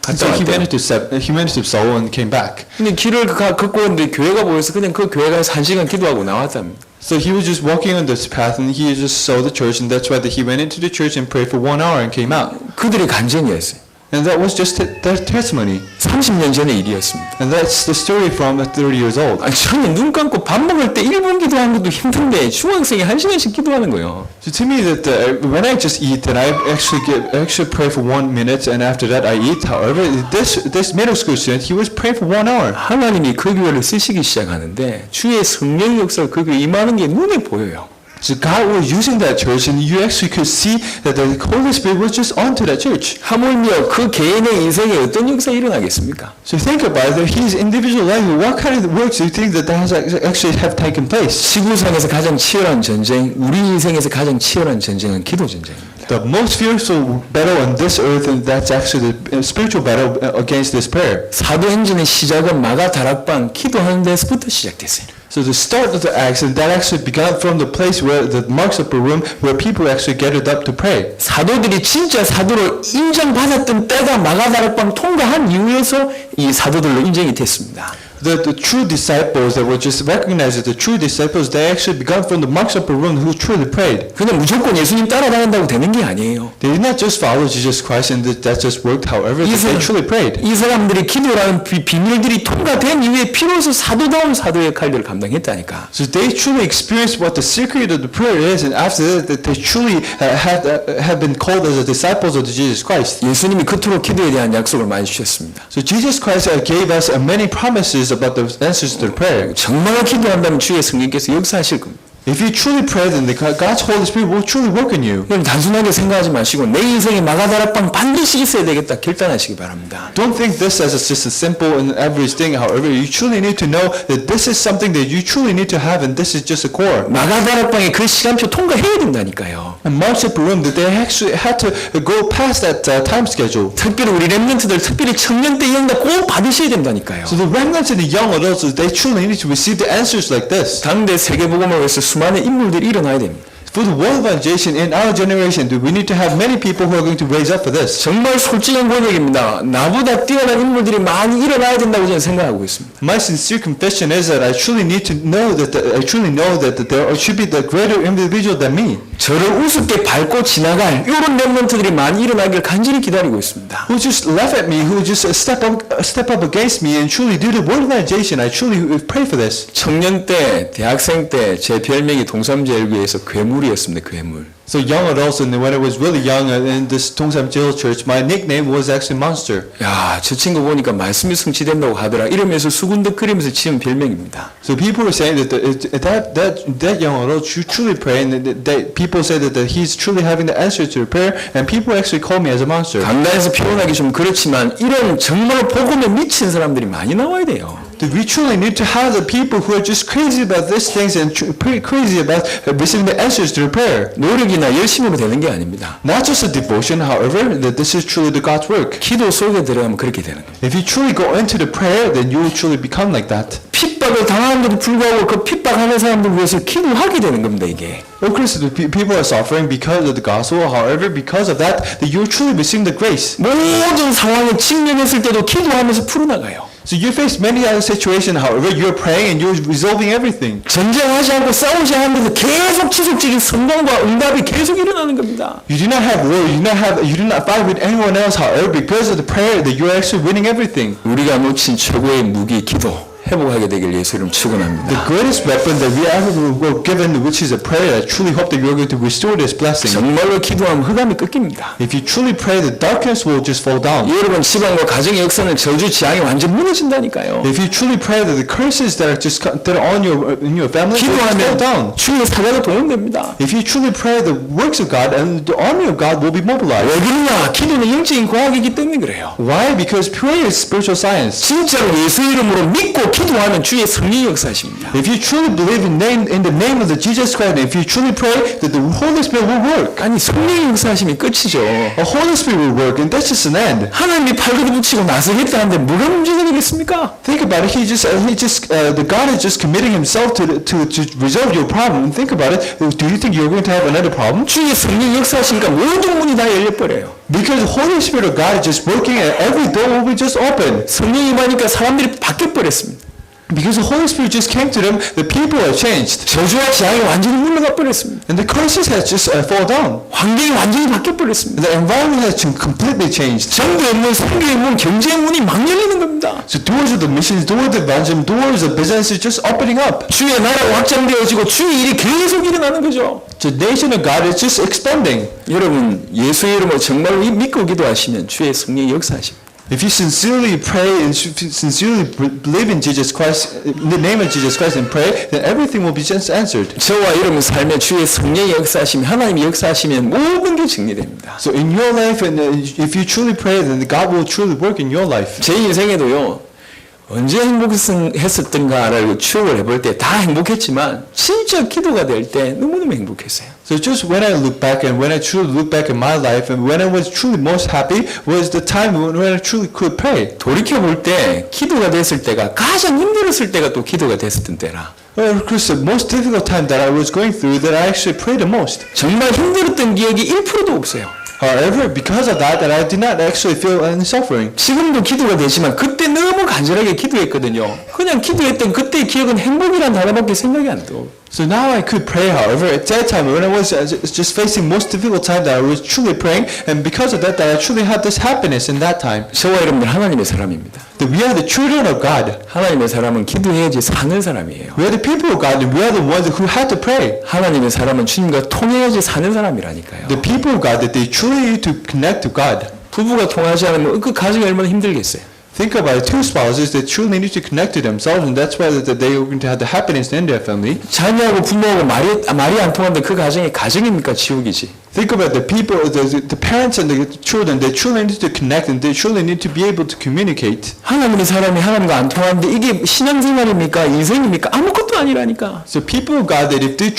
So he went to Seoul and came back.
근데 길을 걷고 있는데 교회가 보여서 그냥 그 교회 가서 1시간 기도하고 나왔답니다.
So he was just walking on this path and he just saw the church and that's why he went into the church and prayed for 1 hour and came out.
그들의 간증이었어요.
And that was just their testimony.
30년 전의 일이었습니다.
And that's the story from 30 years old.
아니, 저는 눈 감고 밥 먹을 때 1분 기도하는 것도 힘든데 중학생이 1시간씩 기도하는 거예요.
So to me that when I just eat, then I actually pray for 1 minute and after that I eat. However, this middle school student, he was praying for 1 hour.
하나님이 그 교회를 쓰시기 시작하는데 주의 성령 역사가 그 교회에 임하는 게 눈에 보여요.
So God was using that church and you actually could see that the Holy Spirit was just onto that church.
하물며 그 개인의 인생에 어떤 역사가 일어나겠습니까?
So think about it, his individual life, what kind of works do you think that has actually have taken place?
지구상에서 가장 치열한 전쟁, 우리 인생에서 가장 치열한 전쟁은 기도 전쟁입니다.
The most fearful battle on this earth, and that's actually the spiritual battle against this prayer.
사도행전의 시작은 마가 다락방 기도하는 데서부터 시작됐어요.
So the start of the acts, and that actually began from the place where the marks upper room, where people actually gathered up to pray.
사도들이 진짜 사도로 인정받았던 때가 마가 다락방 통과한 이후에서 이 사도들로 인정이 됐습니다.
The true disciples that were just recognized as the true disciples, they actually began from the marks upper room who truly prayed.
그냥 무조건 예수님 따라다닌다고 되는 게 아니에요.
They did not just follow Jesus Christ and that just worked. However,
이
they
사람-
truly prayed.
이 사람들이 기도라는 비밀들이 통과된 이후에 비로소 사도다운 사도의 역할들을 감당했다니까.
So they truly experienced what the secret of the prayer is, and after that, they truly have been called as the disciples of Jesus Christ.
예수님이 그토록 기도에 대한 약속을 많이 주셨습니다.
So Jesus Christ gave us many promises about the answers to the prayer.
정말 기도한다면 주의 성령께서 역사하실 겁니다.
If you truly pray, then God's Holy Spirit will truly work in you.
그럼 단순하게 생각하지 마시고 내 인생에 마가다락방 반드시 있어야 되겠다 결단하시기 바랍니다.
Don't think this as just a simple and average thing. However, you truly need to know that this is something that you truly need to have, and this is just a core.
마가다락방에 그 시간표 통과해야 된다니까요.
And Mark's upper room, that they actually had to go past that time schedule.
특별히 우리 렘넌트들 특별히 청년 때 영답 꼭 받으셔야 된다니까요.
So the remnants and the young adults, they truly need to receive the answers like this.
당대 세계복음을 위해서 수많은 인물들이 일어나야 됩니다.
For the world evangelization in our generation, we need to have many people who are going to raise up for this.
정말 솔직한 고백입니다. 나보다 뛰어난 인물들이 많이 일어나야 된다고 저는 생각하고 있습니다.
My sincere confession is that I truly need to know that there should be the greater individual than me.
저를 우습게 밟고 지나갈 이런 렘넌트들이 많이 일어나길 간절히 기다리고 있습니다.
Who just laugh at me, who just step up against me and truly do the world evangelization. I truly pray for this.
청년 때, 대학생 때 제 별명이 동삼제일교회에서 괴물이었습니다. 괴물.
So young adults, and when I was really young in this Dongsam Jail Church, my nickname was actually Monster.
야, 저 친구 보니까 말씀이 성취된다고 하더라. 이러면서 수군덕거리면서 지은 별명입니다.
So people were saying that young adult truly pray, and that people say that he's truly having the answer to the prayer, and people actually call me as a monster.
강단에서 표현하기 좀 그렇지만 이런 정말 복음에 미친 사람들이 많이 나와야 돼요.
We truly need to have the people who are just crazy about these things and crazy about receiving the answers to the prayer.
노력이나 열심으로 되는 게 아닙니다.
Not just a devotion, however, that this is truly the God's work.
기도 속에 들어가면 그렇게 되는 거예요.
If you truly go into the prayer, then you will truly become like that.
핍박을 당하는데도 불구하고 그 핍박하는 사람들 위해서 기도하게 되는 겁니다. 이게.
Oh, Christians, people are suffering because of the gospel. However, because of that you will truly receive the grace.
모든 상황에 직면했을 때도 기도하면서 풀어나가요.
So you face many other situations. However, you're praying and you're resolving everything.
전쟁하지 않고 싸우지 않는데도 계속 지속적인 성공과 응답이 계속 일어나는 겁니다.
You do not have war. You do not fight with anyone else. However, because of the prayer, that you're actually winning everything.
우리가 놓친 최고의 무기 기도 회복하게 되길 예수 이름
The
축원합니다.
greatest weapon that we ever were given, which is a prayer, I truly hope that you're going to restore this blessing.
정말로 기도하면 흑암이 꺾입니다.
If you truly pray, the darkness will just fall down.
여러분 집안과 가정의 역사는 저주 지향이 완전 무너진다니까요.
If you truly pray, that the curses that are on in your family will fall
기도하면
down.
주의 사자가 동원됩니다.
If you truly pray, the works of God and the army of God will be mobilized.
왜 그러냐? 기도는 영적인 과학이기 때문에 그래요.
Why? Because prayer is spiritual science.
진짜로 예수 이름으로 믿고 기도하면 주의 성령이 역사하십니다.
If you truly believe in the name of the Jesus Christ, if you truly pray, that the Holy Spirit will work.
아니 성령이 역사하시면 끝이죠.
The Holy Spirit will work, and that's just an end.
하나님이 팔굽혀 붙이고 나서겠다 하는데 뭐가 문제가 되겠습니까?
Think about it. The God is just committing Himself to resolve your problem. Think about it. Do you think you're going to have another problem?
주의 성령이 역사하시니까 모든 문이 다 열려버려요.
Because the Holy Spirit of God is just working, and every door will be just open.
성령이 임하니까 사람들이 바뀌어버렸습니다.
Because the Holy Spirit just came to them, the people are changed.
저주와 재앙이 완전히 물러가 버렸습니다.
And the curses has just fall down.
환경이 완전히 바뀌어버렸습니다.
The environment has completely changed.
정부의 문, 선교의 문, 경제의 문이 막 열리는 겁니다.
So doors of the missions, doors of the evangelism, doors of business is just opening up.
주의 나라가 확장되어지고 주의 일이 계속 일어나는 거죠.
The nation of God is just expanding.
여러분 예수의 이름으로 정말로 믿고 기도하시면 주의 성령이 역사하십니다.
If you sincerely pray and sincerely believe in Jesus Christ, in the name of Jesus Christ and pray, then everything will be just answered.
저와 여러분 삶에 주의 성령이 역사하시면 하나님이 역사하시면 모든 게 정리됩니다.
So in your life, and if you truly pray, then God will truly work in your life.
제 인생에도요. 언제 행복했었던가를 추억을 해볼 때 다 행복했지만 진짜 기도가 될 때 너무너무 행복했어요.
So just when I look back and when I truly look back in my life and when I was truly most happy was the time when I truly could pray.
돌이켜볼 때 기도가 됐을 때가 가장 힘들었을 때가 또 기도가 됐었던 때라.
Because the most difficult time that I was going through that I actually prayed the most.
정말 힘들었던 기억이 1%도 없어요.
However, because of that I did not actually feel any suffering.
지금도 기도가 되지만 그때 너무 간절하게 기도했거든요. 그냥 기도했던 그때의 기억은 행복이란 단어밖에 생각이 안 들어.
So now I could pray, however, at that time when I was just facing most difficult time that I was truly praying, and because of that I truly had this happiness in that time.
저와 여러분들 하나님의 사람입니다.
That we are the children of God.
하나님의 사람은 기도해야지 사는 사람이에요.
We are the people of God and we are the ones who had to pray.
하나님의 사람은 주님과 통해야지 사는 사람이라니까요.
The people of God that they truly need to connect to God.
부부가 통하지 않으면 그 가정이 얼마나 힘들겠어요.
Think about it, two spouses that truly need to connect to themselves, and that's why that they are going to have the happiness in their family.
자녀하고 부모하고 말이 안 통하는데 그 가정이 가정입니까 지옥이지.
Think about the people, the parents and the children. They truly need to connect, and they truly need to be able to communicate.
하나님의 사람이 하나님과 안 통하는데 이게 신앙생활입니까 인생입니까 아무것도 아니라니까.
So people of God that if they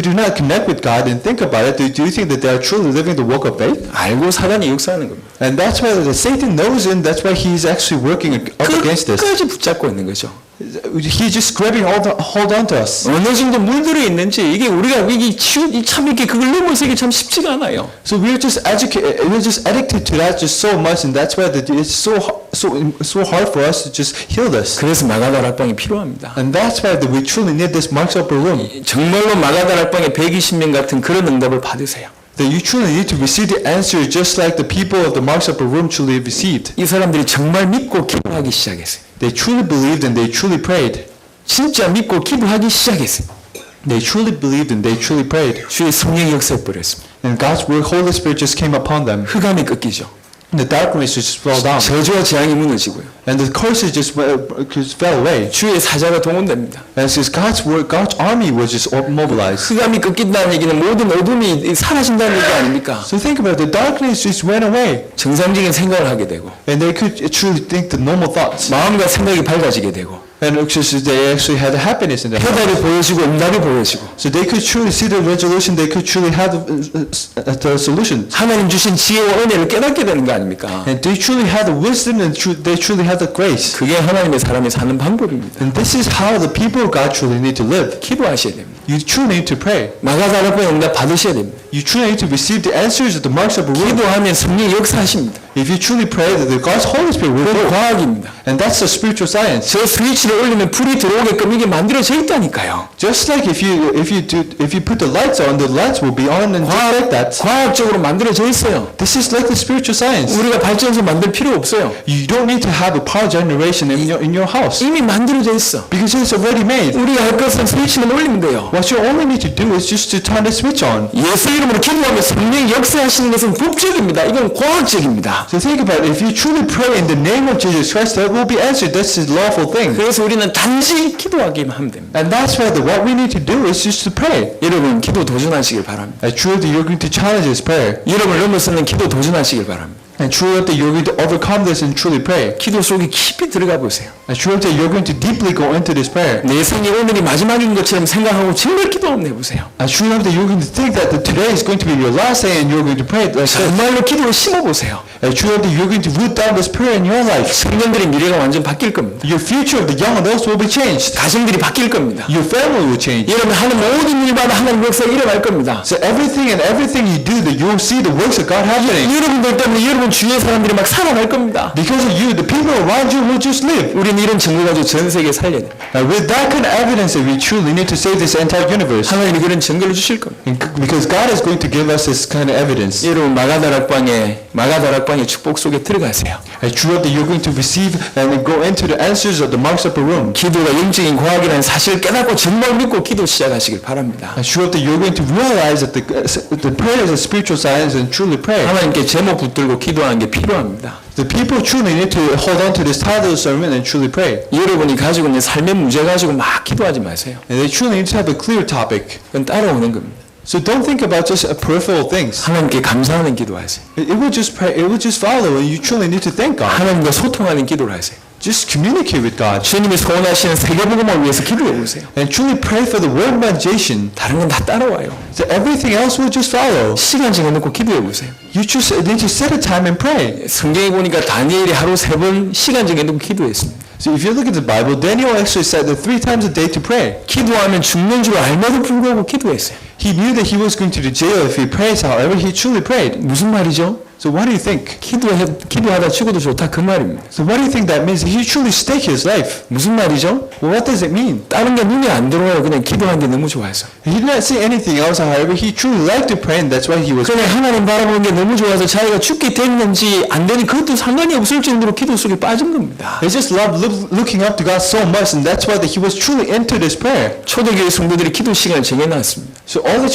do not connect with God and think about it, do you think that they are truly living the walk of faith?
알고 사단이 역사하는 겁니다.
And that's why Satan knows, and that's why he's actually working up against this.
끝까지 붙잡고 있는 거죠.
He's just grabbing hold on to us.
어느 정도 물들어 있는지 이게 우리가 참 이렇게 그걸 넘어서기 참 쉽지가 않아요.
So we're just addicted to that just so much, and that's why it's so hard for us to just heal this.
그래서 마가다락방이 필요합니다.
And that's why we truly need this Mark's Upper Room.
정말로 마가다락방의 120명 같은 그런 응답을 받으세요.
That you truly need to receive the answer just like the people of the Mark's Upper Room truly received.
이 사람들이 정말 믿고 기도하기 시작했어요.
They truly believed and they truly prayed.
진짜 믿고 기도하기 시작했어요.
They truly believed and they truly prayed.
주의 성령이 역사해 버렸습니다.
And God's word, Holy Spirit just came upon them.
흑암이 꺾이죠.
And the darkness just fell down.
저주와 재앙이 무너지고요.
And the curses just fell away.
주의 사자가 동원됩니다.
And since God's word, God's army was just mobilized.
흑암이 꺾인다는 얘기는 모든 어둠이 사라진다는 얘기 아닙니까?
So think about it, the darkness just went away.
정상적인 생각을 하게 되고
And they could truly think the normal thoughts.
마음과 생각이 밝아지게 되고
And they actually had happiness in their heart.
해답이 보여지고 응답이 보여지고
So they could truly see the resolution, they could truly have the solution.
하나님 주신 지혜와 은혜를 깨닫게 되는 거 아닙니까?
And they truly had the wisdom and they truly had the grace.
그게 하나님의 사람이 사는 방법입니다.
And this is how the people of God truly need to live.
기도하셔야 됩니다.
You truly need to pray.
마가다락방의 응답 받으셔야 됩니다.
You truly need to receive the answers of the Mark's Upper Room.
기도하면 성령이 역사하십니다.
If you truly pray, that the God's Holy Spirit will
그건
work.
과학입니다.
And that's the spiritual science.
저 스위치를 올리면 불이 들어오게끔 이게 만들어져 있다니까요.
Just like if you put the lights on, the lights will be on, and just like that.
과학적으로 만들어져 있어요.
This is like the spiritual science.
우리가 발전소 만들 필요 없어요.
You don't need to have a power generation in your house
이미 만들어져 있어.
because it's already made.
우리가 할 것은 스위치만 올리면 돼요.
What you only need to do is just to turn the switch on.
예수 이름으로 기도하며 성령이 역사하시는 것은 법적입니다. 이건 과학적입니다.
So think about it. If you truly pray in the name of Jesus Christ, that will be answered. That's a lawful thing.
그래서 우리는 단지 기도하기만 하면 됩니다.
And that's why what we need to do is just to pray.
여러분 기도 도전하시길 바랍니다.
And truly you're going to challenge this prayer.
여러분을 넘어서는 기도 도전하시길 바랍니다.
And truly that you're going to overcome this and truly pray.
기도 속에 깊이 들어가 보세요.
And truly that you're going to deeply go into this prayer.
내 생이 오늘이 마지막인 것처럼 생각하고 정말 기도 한번 해보세요.
And truly that you're going to think that today is going to be your last day and you're going to pray like this.
정말로 기도를 심어보세요.
And truly that you're going to root down this prayer in your life.
청년들의 미래가 완전 바뀔 겁니다.
Your future of the young adults will be changed.
가정들이 바뀔 겁니다.
Your family will change.
여러분 하는 모든 일마다 하나님 역사가 일어날 겁니다.
So everything you do, that you will see the works of God happening.
여러분들 때문에 여러분 주위의 사람들이 막 살아날 겁니다.
Because of you, the people around you will just live.
우리는 이런 증거 가지고 전 세계에 살려야 돼요.
And with that kind of evidence, that we truly need to save this entire universe.
하나님이 그런 증거를 주실 겁니다.
Because God is going to give us this kind of evidence.
여러분 마가다락방의 축복 속에 들어가세요.
And true that you're going to receive and go into the answers of the Mark's Upper Room.
기도가 영적인 과학이라는 사실을 깨닫고 정말 믿고 기도 시작하시길 바랍니다.
And true that you're going to realize that the prayer is a spiritual science and truly pray.
하나님께 제목 붙들고 기도하는 게 필요합니다.
The people truly need to hold on to this title of sermon and truly pray.
여러분이 가지고 있는 삶의 문제 가지고 막 기도하지 마세요.
And they truly need to have a clear topic.
그건 따라오는 겁니다.
So don't think about just peripheral things.
하나님께 감사하는 기도하세요.
It will just pray, it will just follow, and you truly need to thank God.
하나님과 소통하는 기도를 하세요.
Just communicate with God.
주님이 소원하시는 세계복음을 위해서 기도해 보세요.
And truly pray for the word evangelization.
다른 건 다 따라와요.
So everything else will just follow.
시간 정해놓고 기도해 보세요.
You just need to set a time and pray.
성경에 보니까 다니엘이 하루 3번 시간 정해놓고 기도했습니다.
So if you look at the Bible, Daniel actually said that 3 times a day to pray.
기도하면 죽는 줄 알면서 불구하고 기도했어요.
He knew that he was going to the jail if he prays, however, he truly prayed.
무슨 말이죠?
So what do you think?
기도하다 죽어도 좋다 그 말입니다.
So what do you think that means? He truly stake his life.
무슨 말이죠?
Well, what does it mean?
다른 게 눈에 안 들어와요. 그냥 기도하는 게 너무 좋아서.
He did not see anything else, however, he truly liked to pray, and that's why he was.
그냥 하나님 바라보는 게 너무 좋아서 자기가 죽게 됐는지 안 되는 그것도 상관이 없을 정도로 기도 속에 빠진 겁니다.
He just loved looking up to God so much, and that's why that he was truly into this prayer.
초대교회 성도들이 기도 시간을 정해놨습니다.
So all the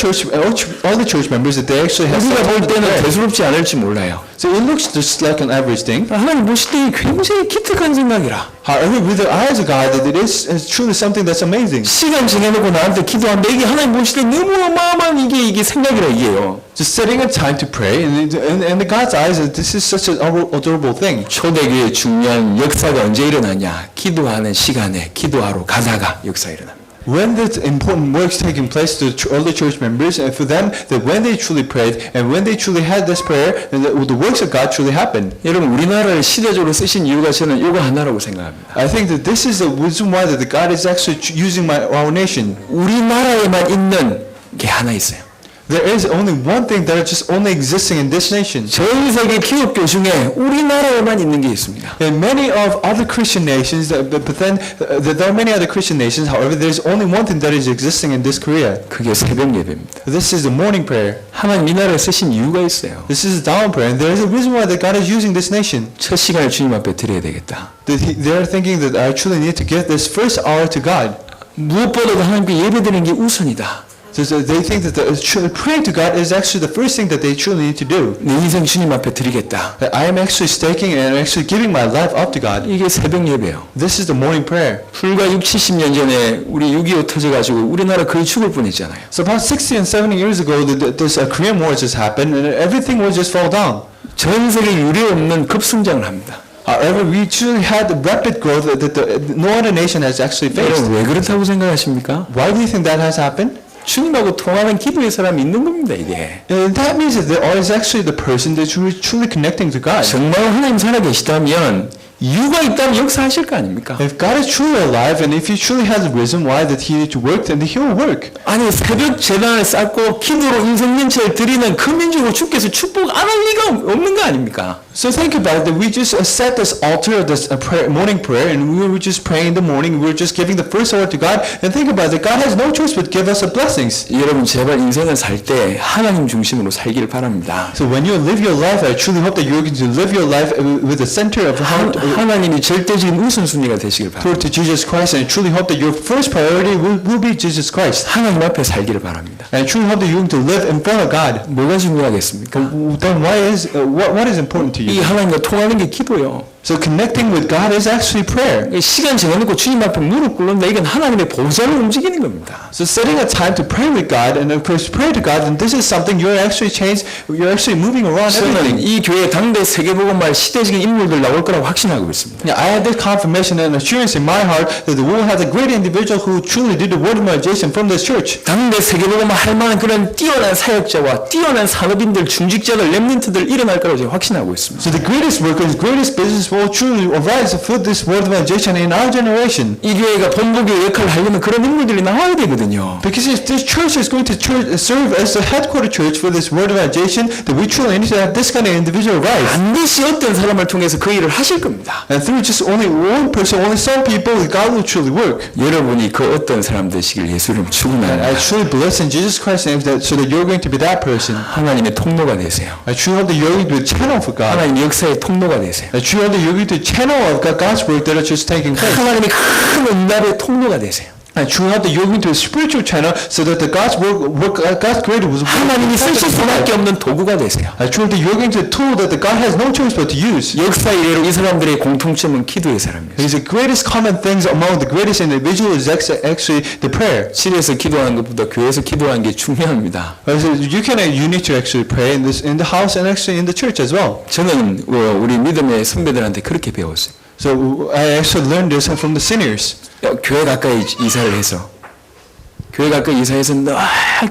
church members that they actually have.
우리가 볼
some time to
때는
pray.
대수롭지 않을지 몰라요.
So it looks just like an average thing.
하나님 보실 때 굉장히 기특한 생각이라.
However, with the eyes of God, that it is truly something that's amazing.
시간 정해놓고 나한테 기도하는데 이게 하나님 보실 때 너무 어마어마한 이게 생각이라 이게요.
Just setting a time to pray, and in God's eyes, this is such an adorable thing.
초대교회의 중요한 역사가 언제 일어나냐? 기도하는 시간에 기도하러 가다가 역사 일어납니다.
When the important works taking place to the early church members, and for them, that when they truly prayed, and when they truly had this prayer, and the works of God truly happened.
여러분 우리나라를 시대적으로 쓰신 이유가 저는 이거 하나라고 생각합니다.
I think that this is the reason why that God is actually using our nation.
우리나라에만 있는 게 하나 있어요.
There is only one thing that is just only existing in this nation.
전 세계 기독교 중에 우리나라에만 있는 게 있습니다.
In many of other Christian nations, but then there are many other Christian nations. However, there is only one thing that is existing in this Korea.
그게 새벽 예배입니다.
This is the morning prayer.
하나님 이 나라를 쓰신 이유가 있어요.
This is the dawn prayer, and there is a reason why that God is using this nation.
첫 시간을 주님 앞에 드려야 되겠다.
They are thinking that I truly need to give this first hour to God.
무엇보다도 하나님께 예배드리는 게 우선이다.
So they think that praying to God is actually the first thing that they truly need to do.
내 인생 주님 앞에 드리겠다.
That I am actually staking and actually giving my life up to God.
이게 새벽 예배예요.
This is the morning prayer.
불과 6, 70년 전에 우리 6.25 터져가지고 우리나라 거의 죽을 뻔했잖아요.
So about 60 and 70 years ago, this Korean War just happened, and everything will just fall down.
전 세계 유례 없는 급성장을 합니다.
However, we truly had the rapid growth that no other nation has actually faced.
여러분 왜 그렇다고 생각하십니까?
Why do you think that has happened?
주님하고 통하는 기도의 사람이 있는 겁니다 이게.
And that means that there is actually the person that you are truly connecting to God.
정말 하나님 살아계시다면 이유가 있다면 역사하실 거 아닙니까?
If God is truly alive, and if He truly has a reason why that He needs to work, then He will work.
아니 새벽 재단을 쌓고 기도로 인생 연체를 드리는 그 민족을 주께서 축복 안 할 리가 없는 거 아닙니까?
So think about it, that we just set this altar of this morning prayer, and we were just praying in the morning, we were just giving the first hour to God, and think about it, God has no choice but give us the blessings.
여러분 제발 인생을 살 때 하나님 중심으로 살기를 바랍니다.
So when you live your life, I truly hope that you're going to live your life with the center of the heart
하나님이 절대적인 우선순위가 되시길 바랍니다.
toward to Jesus Christ, and I truly hope that your first priority will be Jesus Christ.
하나님 앞에 살기를 바랍니다.
And I truly hope that you're going to live in front of God.
뭐가 중요하겠습니까?
Then what is important to
이
you?
하나님과 통하는 게 기도요.
So connecting with God is actually prayer.
시간 정해놓고 주님 앞에 무릎 꿇는다. 이건 하나님의 보좌를 움직이는 겁니다.
So setting a time to pray with God, and of course pray to God, and this is something you're actually moving around
저는
everything.
이 교회 당대 세계복음말 시대적인 인물들 나올 거라고 확신하고 있습니다.
Yeah, I had this confirmation and assurance in my heart that the world has a great individual who truly did the word evangelization from this church.
당대 세계복음을 할 만한 그런 뛰어난 사역자와 뛰어난 산업인들, 중직자들, 렘넌트들 일어날 거라고 제가 확신하고 있습니다.
So the greatest workers, greatest business will truly arise for this word evangelization in our generation.
이 교회가 본부교회 역할을 하려면 그런 인물들이 나와야 되거든요.
Because if this church is going to serve as the headquarter church for this word evangelization, then we truly need to have this kind of individual rise.
반드시 어떤 사람을 통해서 그 일을 하실 겁니다.
And through just only one person, only some people, God will truly work.
여러분이 그 어떤 사람 되시길 예수님
And I
축원합니다.
truly bless in Jesus Christ's name so that you're going to be that person.
하나님의 통로가 되세요.
I truly hope that you're going to be a channel for God.
하나님 역사의 통로가 되세요.
I truly hope that you're going to channel of God's work that are just taking place.
하나님의 큰 응답의 통로가 되세요.
And truly have the yoke into a spiritual channel so that the God's God's creator was
하나님이 쓰실 수밖에 없는 도구가 되세요.
truly the yoke into a tool that the God has no choice but to use.
역사 이래로 이 사람들의 공통점은 기도의 사람이에요.
It's the greatest common things among the greatest individual is actually the prayer.
집에서 기도하는 것보다 교회에서 기도하는 게 중요합니다.
So you need to actually pray in the house and actually in the church as well.
저는 우리 믿음의 선배들한테 그렇게 배웠어요.
So I actually learned this from the seniors.
교회 가까이 이사를 해서 교회 가까이 이사해서 늘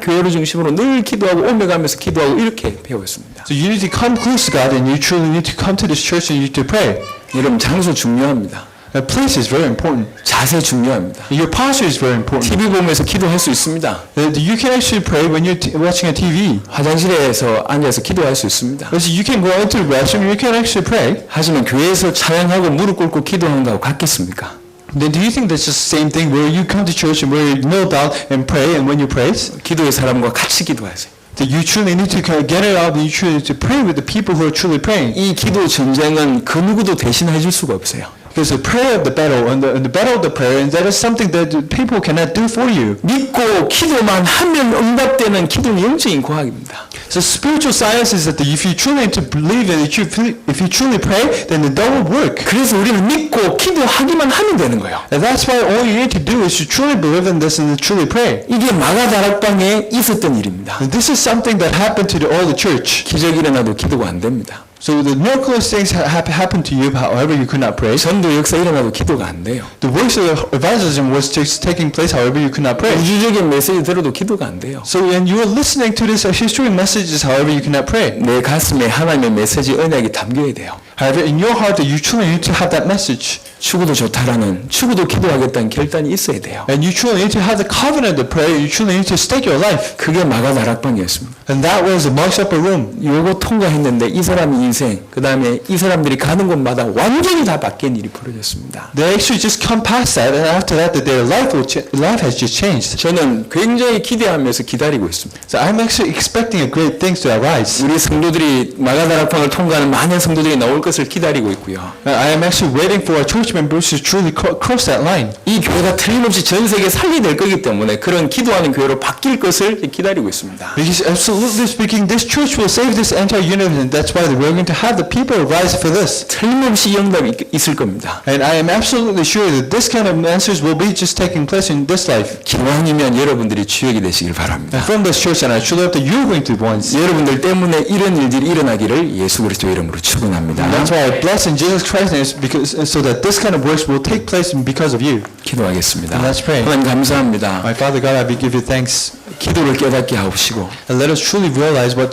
교회를 중심으로 늘 기도하고 오며가면서 기도하고 이렇게 배웠습니다.
So you need to come close to God and you truly need to come to this church and you need to pray.
여러분 장소 중요합니다.
A place is very important.
자세 중요합니다.
Your posture is very important.
TV 보면서 기도할 수 있습니다.
You can actually pray when you're watching a TV.
화장실에서 앉아서 기도할 수 있습니다.
So you can go into the restroom, you can actually pray.
하지만 교회에서 찬양하고 무릎 꿇고 기도하는 거하고 같겠습니까?
Then do you think that's just the same thing where you come to church and where you kneel down and pray and when you praise?
기도의 사람과 같이 기도하세요.
That you truly need to get it out and you truly need to pray with the people who are truly praying.
이 기도 전쟁은 그 누구도 대신해 줄 수가 없어요.
Because the prayer of the battle and the battle of the prayer, and that is something that people cannot do for you.
믿고 기도만 하면 응답되는 기도는 영적인 과학입니다.
So spiritual science is that if you truly need to believe and if you truly pray, then that will work.
그래서 우리는 믿고 기도하기만 하면 되는 거예요.
And that's why all you need to do is to truly believe in this and to truly pray.
이게 마가 다락방에 있었던 일입니다.
And this is something that happened to all the church.
기적이 일어나도 기도가 안 됩니다.
So the miraculous things happen to you, however you could not pray.
전도 역사 일어나도 기도가 안 돼요.
The works of evangelism was just taking place, however you could not pray.
우주적인 메시지 들어도 기도가 안 돼요.
So when you are listening to this historic messages, however you cannot pray.
내 가슴에 하나님의 메시지 언약이 담겨야 돼요.
However, in your heart, you truly need to have that message.
추구도 좋다라는 추구도 기도하겠다는 결단이 있어야 돼요.
And you truly need to have the covenant of prayer. You truly need to stake your life.
그게 마가 다락방이었습니다.
And that was the Mark's upper room.
요거 통과했는데 이 사람 인생, 그 다음에 이 사람들이 가는 곳마다 완전히 다 바뀐 일이 벌어졌습니다.
They actually just come past that, and after that, their life has just changed.
저는 굉장히 기대하면서 기다리고 있습니다.
So I'm actually expecting a great things to arise.
우리 성도들이 마가 다락방을 통과하는 많은 성도들이 나올 것을 기다리고 있고요.
I am actually waiting for our church members to truly cross that line.
이 교회가 틀림없이 전 세계에 살리될 거기 때문에 그런 기도하는 교회로 바뀔 것을 기다리고 있습니다.
Because absolutely speaking, this church will save this entire universe, and that's why we're going to have the people rise for this.
틀림없이 응답이 있을 겁니다.
And I am absolutely sure that this kind of answers will be just taking place in this life.
기왕이면 여러분들이 주역이 되시길 바랍니다.
And from this church, and I truly hope that you're going to be ones.
여러분들 때문에 이런 일들이 일어나기를 예수 그리스도 이름으로 축원합니다.
And that's why I bless in Jesus Christ's name, because so that this kind of works will take place because of you.
기도하겠습니다.
And let's pray.
하나님 감사합니다.
My Father God, I give you thanks.
기도를 깨닫게 하옵시고
And let us truly realize what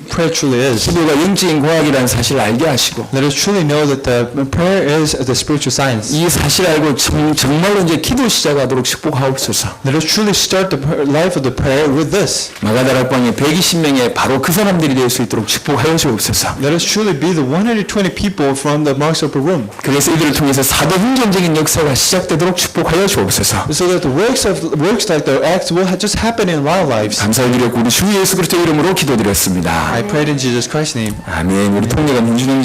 prayer truly is.
기도가 영적인 과학이라는 사실을 알게 하시고
Let us truly know that the prayer is the spiritual science.
이 사실을 알고 정말로 이제 기도 시작하도록 축복하옵소서.
Let us truly start the life of the prayer with this.
마가다락방에 120명의 바로 그 사람들이 될 수 있도록 축복하여 주옵소서.
Let us truly be the 120 people from the Mark's upper room.
그래서 이들을 통해서 사도행전적인 역사가 시작되도록 축복하여 주옵소서.
So that the works like the acts will just happen in our lives.
감사드리고 우리 주 예수 그리스도 이름으로 기도드렸습니다.
I prayed in Jesus Christ's name.
아멘. 우리 통역은 윤준영